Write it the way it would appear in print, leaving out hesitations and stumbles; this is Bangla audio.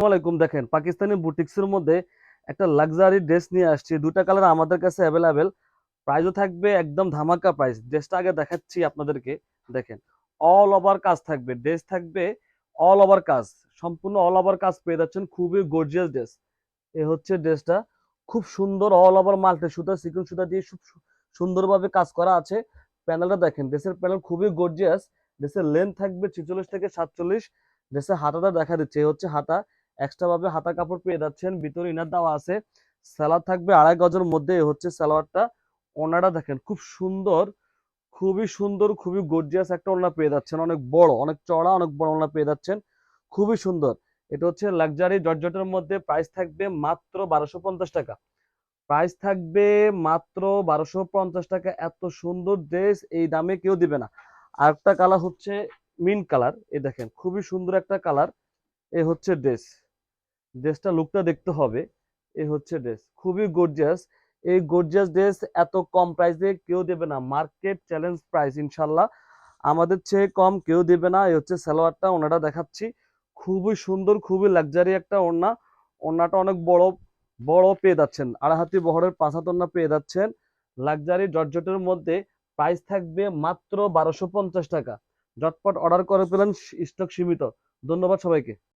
আসসালামাইকুম। দেখেন, পাকিস্তানি বুটিক্সের মধ্যে একটা লাক্সারি ড্রেস নিয়ে আসছি। দুটা কালার আমাদের কাছে অ্যাভেলেবেল। প্রাইসও থাকবে একদম ধামাকা প্রাইস। ড্রেসটা আগে দেখাচ্ছি আপনাদেরকে। দেখেন, অল ওভার কাজ থাকবে, ড্রেস থাকবে অল ওভার কাজ, সম্পূর্ণ অল ওভার কাজ পেয়ে যাচ্ছেন। খুবই গর্জিয়াস ড্রেস। এ হচ্ছে ড্রেসটা, খুব সুন্দর অল ওভার মাল্টি সুতা, সিকুয়েন্স সুতা দিয়ে খুব সুন্দরভাবে কাজ করা আছে। প্যানেলটা দেখেন, ড্রেসের প্যানেল খুবই গর্জিয়াস। ড্রেসের লেন্থ থাকবে 46 থেকে 47। ড্রেসের হাতাটা দেখা দিচ্ছে, এই হচ্ছে হাতা। এক্সট্রা ভাবে হাতা কাপড় পেয়ে যাচ্ছেন, ভিতরে ইনার দেওয়া আছে। সালোয়ার থাকবে 2.5 গজের মধ্যে, এই হচ্ছে সালোয়ারটা। ওনাটা দেখেন, খুব সুন্দর, খুবই সুন্দর, খুবই গর্জিয়াস একটা ওড়না পেয়ে যাচ্ছেন। অনেক বড়, অনেক চড়া, অনেক বড় ওড়না পেয়ে যাচ্ছেন, খুবই সুন্দর। এটা হচ্ছে লাক্সারি জর্জেটের মধ্যে। প্রাইস থাকবে মাত্র 1250 টাকা। প্রাইস থাকবে মাত্র 1250 টাকা। এত সুন্দর ড্রেস এই দামে কেউ দিবে না। আরেকটা কালার হচ্ছে মিন্ট কালার। এই দেখেন, খুবই সুন্দর একটা কালার। এই হচ্ছে ড্রেস। ড্রেসটা লুকটা দেখতে হবে। এই হচ্ছে ড্রেস, খুবই গর্জিয়াস। এই গর্জিয়াস ড্রেস এত কম প্রাইসে কেউ দেবে না। মার্কেট চ্যালেঞ্জ প্রাইস, ইনশাল্লাহ আমাদের চেয়ে কম কেউ দেবে না। এই হচ্ছে সালোয়ারটা, ওনাটা দেখাচ্ছি। খুবই সুন্দর, খুবই লাক্সারি একটা ওড়না। ওড়নাটা অনেক বড় বড় পেয়ে যাচ্ছেন, আড়াই হাতি বহরের 5 হাত ওড়না পেয়ে যাচ্ছেন লাক্সারি জর্জেটের মধ্যে। প্রাইস থাকবে মাত্র 1250 টাকা। ঝটপট অর্ডার করে ফেলেন, স্টক সীমিত। ধন্যবাদ সবাইকে।